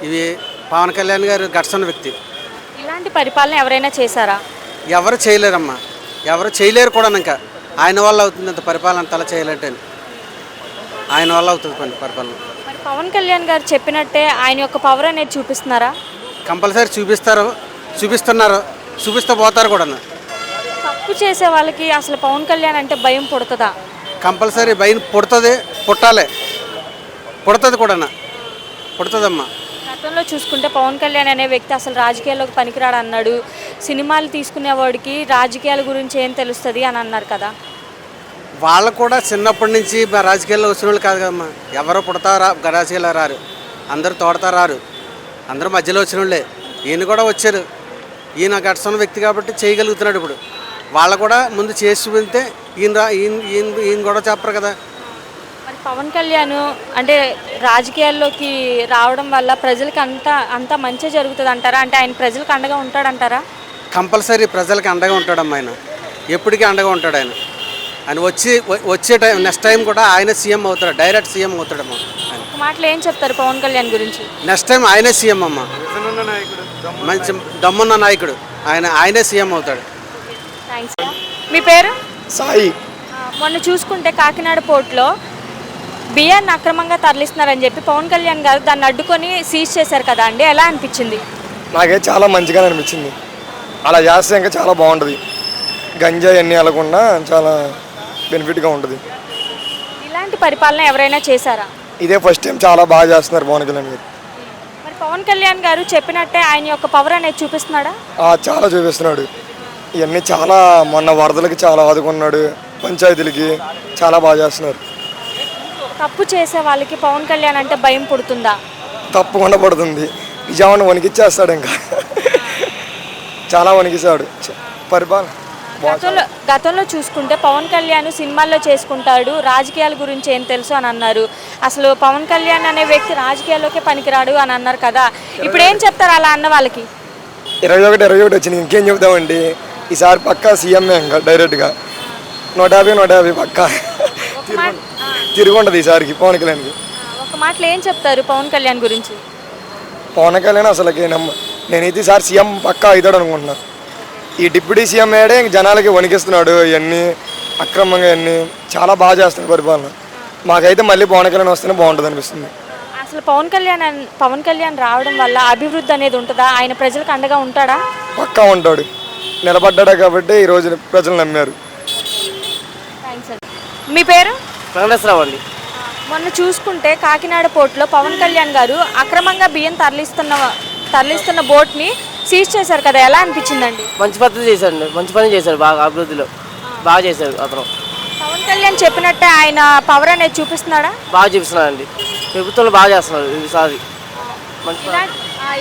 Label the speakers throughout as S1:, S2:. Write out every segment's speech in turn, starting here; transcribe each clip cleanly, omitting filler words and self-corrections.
S1: ఇవి పవన్ కళ్యాణ్ గారు గట్సన్న వ్యక్తి.
S2: ఇలాంటి పరిపాలన ఎవరైనా చేశారా?
S1: ఎవరు చేయలేరమ్మా, ఎవరు చేయలేరు కూడా. ఇంకా ఆయన వల్ల అవుతుంది అంత పరిపాలన అంతలా చేయలేంటే ఆయన వల్ల అవుతుంది పరిపాలన.
S2: మరి పవన్ కళ్యాణ్ గారు చెప్పినట్టే ఆయన యొక్క పవర్ అనేది చూపిస్తున్నారా?
S1: కంపల్సరీ చూపిస్తున్నారు, చూపిస్తూ పోతారు కూడా.
S2: తప్పు చేసే వాళ్ళకి అసలు పవన్ కళ్యాణ్ అంటే భయం పుడుతుందా?
S1: కంపల్సరీ భయం పుడుతుంది కూడా, పుడుతుందమ్మా.
S2: గతంలో చూసుకుంటే పవన్ కళ్యాణ్ అనే వ్యక్తి అసలు రాజకీయాల్లోకి పనికిరాడు అన్నాడు. సినిమాలు తీసుకునేవాడికి రాజకీయాల గురించి ఏం తెలుస్తుంది అని అన్నారు కదా.
S1: వాళ్ళు కూడా చిన్నప్పటి నుంచి రాజకీయాల్లో వచ్చిన వాళ్ళు కాదు కదమ్మా. ఎవరో పుడతారా రాజకీయాల్లో రారు, అందరూ తోడతా రారు, అందరూ మధ్యలో వచ్చిన వాళ్ళే. ఈయన కూడా వచ్చారు. ఈయన గట్సన్న వ్యక్తి కాబట్టి చేయగలుగుతున్నాడు. ఇప్పుడు వాళ్ళు కూడా ముందు చేసి చూపితే ఈయన కూడా చెప్పరు కదా.
S2: మరి పవన్ కళ్యాణ్ అంటే రాజకీయాల్లోకి రావడం వల్ల ప్రజలకి అంత మంచి జరుగుతుంది అంటారా? అంటే ఆయన ప్రజలకు అండగా ఉంటాడంటారా?
S1: కంపల్సరీ ప్రజలకి అండగా ఉంటాడమ్మా. ఆయన ఎప్పటికీ అండగా ఉంటాడు. ఆయన వచ్చే టైం నెక్స్ట్ టైం కూడా ఆయన సీఎం అవుతాడు, డైరెక్ట్ సీఎం అవుతాడమ్మా.
S2: ఒక మాటలు ఏం చెప్తారు పవన్ కళ్యాణ్ గురించి?
S1: నెక్స్ట్ టైం ఆయనే సీఎం అమ్మా. మంచి దమ్మున్న నాయకుడు ఆయనే సీఎం అవుతాడు.
S2: థ్యాంక్స్. మీ పేరు?
S3: సాయి.
S2: మొన్న చూసుకుంటే కాకినాడ పోర్టులో బియ్యాన్ని అక్రమంగా తరలిస్తున్నారని చెప్పి పవన్ కళ్యాణ్ గారు దాన్ని అడ్డుకొని సీజ్ చేశారు కదా అండి, ఎలా అనిపించింది?
S3: నాకే చాలా మంచిగా అనిపించింది. అలా చేస్తే ఇంకా చాలా బాగుంటుంది. గంజాయి అన్నీ వెళ్ళకుండా చాలా బెనిఫిట్గా ఉంటుంది.
S2: ఇలాంటి పరిపాలన ఎవరైనా చేశారా?
S3: ఇదే ఫస్ట్ టైం. చాలా బాగా చేస్తున్నారు పవన్ కళ్యాణ్ గారు.
S2: మరి పవన్ కళ్యాణ్ గారు చెప్పినట్టే ఆయన యొక్క పవర్ అనేది చూపిస్తున్నాడా?
S3: చాలా చూపిస్తున్నాడు. ఇవన్నీ చాలా మొన్న వరదలకి చాలా ఆదుకున్నాడు, పంచాయతీలకి చాలా బాగా చేస్తున్నారు.
S2: తప్పు చేసే వాళ్ళకి పవన్ కళ్యాణ్ అంటే భయం పుడుతుందా?
S3: తప్పకుండా పడుతుంది. నిజాన్ని వణికిచ్చేస్తాడు. ఇంకా చాలా వణికిస్తాడు పరిపాలన.
S2: గతంలో చూసుకుంటే పవన్ కళ్యాణ్ సినిమాల్లో చేసుకుంటాడు, రాజకీయాల గురించి ఏం తెలుసు అని అన్నారు. అసలు పవన్ కళ్యాణ్ అనే వ్యక్తి రాజకీయాల్లోకే పనికిరాడు అని అన్నారు కదా. ఇప్పుడు ఏం చెప్తారు అలా అన్న వాళ్ళకి?
S3: 21 వచ్చింది, ఇంకేం చెబుతామండి. ఈసారి పక్కా సీఎంఏ ఇంకా డైరెక్ట్గా 150 పక్కా తిరుగుంటుంది ఈసారికి పవన్ కళ్యాణ్కి.
S2: ఒక మాటలు ఏం చెప్తారు పవన్ కళ్యాణ్ గురించి?
S3: పవన్ కళ్యాణ్ అసలుకి నేనైతే ఈసారి సీఎం పక్కా అవుతాడు అనుకుంటున్నాను. ఈ డిప్యూటీ సీఎం అయ్యాడే జనాలకి వణికిస్తున్నాడు. ఇవన్నీ అక్రమంగా ఇవన్నీ చాలా బాగా చేస్తున్నాడు పరిపాలన. మాకైతే మళ్ళీ పవన్ కళ్యాణ్ వస్తేనే బాగుంటుంది అనిపిస్తుంది.
S2: అసలు పవన్ కళ్యాణ్ రావడం వల్ల అభివృద్ధి అనేది ఉంటుందా? ఆయన ప్రజలకు అండగా ఉంటాడా?
S3: పక్కా ఉంటాడు. నిలబడ్డా కాబట్టి ఈరోజు ప్రజలు నమ్మారు.
S2: థ్యాంక్స్ అండి. మీ పేరు?
S1: వెంకటేశ్వరరావు అండి.
S2: మొన్న చూసుకుంటే కాకినాడ పోర్టులో పవన్ కళ్యాణ్ గారు అక్రమంగా బియ్యం తరలిస్తున్న బోట్ని సీజ్ చేశారు కదా, ఎలా అనిపించిందండి?
S4: మంచి పద్ధతి చేశాడు, మంచి పని చేశాడు, బాగా అభివృద్ధిలో బాగా చేశాడు అతను.
S2: పవన్ కళ్యాణ్ చెప్పినట్టే ఆయన పవర్ అనేది చూపిస్తున్నాడా?
S4: బాగా చూపిస్తున్నాడు అండి. ప్రభుత్వంలో బాగా చేస్తున్నాడు ఈసారి.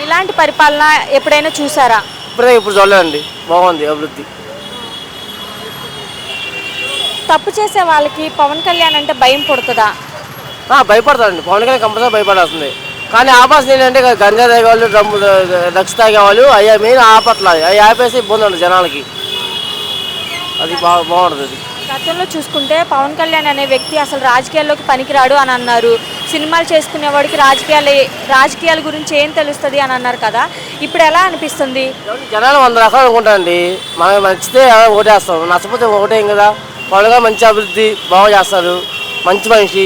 S2: ఇలాంటి పరిపాలన ఎప్పుడైనా చూసారా?
S4: ఇప్పుడు చూడలేదండి. బాగుంది అభివృద్ధి.
S2: తప్పు చేసే వాళ్ళకి పవన్ కళ్యాణ్ అంటే భయం పుడుతుందా?
S4: భయపడతాడండి. పవన్ కళ్యాణ్ కంపల్సరీ భయపడాల్సిందే. కానీ ఆపాల్సింది ఏంటంటే గంజా తాగేవాళ్ళు, డ్రగ్స్ తాగేవాళ్ళు అయ్యా మెయిన్ ఆపట్ల అవి ఆపేసి ఇబ్బంది ఉండదు జనాలకి. అది బాగుంటుంది. అది
S2: గతంలో చూసుకుంటే పవన్ కళ్యాణ్ అనే వ్యక్తి అసలు రాజకీయాల్లోకి పనికిరాడు అని అన్నారు. సినిమాలు చేసుకునేవాడికి రాజకీయాల గురించి ఏం తెలుస్తుంది అని అన్నారు కదా. ఇప్పుడు ఎలా అనిపిస్తుంది?
S4: జనాలు 100 రకాలు అనుకుంటారండి. మనకి నచ్చితే ఓటేస్తాం, నచ్చపోతే ఓటేం కదా. పవన్ కళ్యాణ్ మంచి అభివృద్ధి బాగా చేస్తారు, మంచి మనిషి,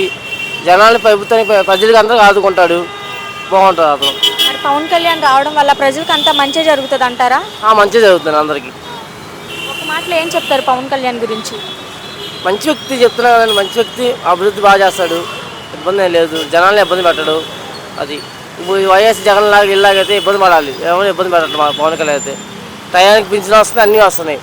S4: జనాన్ని ప్రభుత్వానికి ప్రజలకు అందరూ ఆదుకుంటాడు, బాగుంటుంది అతను.
S2: మరి పవన్ కళ్యాణ్ రావడం వల్ల ప్రజలకు అంతా మంచి జరుగుతుంది అంటారా?
S4: మంచిగా జరుగుతుంది అందరికీ.
S2: ఒక మాటలో ఏం చెప్తారు పవన్ కళ్యాణ్ గురించి?
S4: మంచి వ్యక్తి చెప్తున్నా కదండి, మంచి వ్యక్తి, అభివృద్ధి బాగా చేస్తాడు, ఇబ్బంది ఏం లేదు, జనాలను ఇబ్బంది పెట్టడు. అది ఇప్పుడు వైఎస్ జగన్ లాగా ఇలాగైతే ఇబ్బంది పడాలి, ఎవరు ఇబ్బంది పెట్టడు. మా పవన్ కళ్యాణ్ అయితే టయానికి పింఛన్ వస్తుంది, అన్నీ వస్తున్నాయి.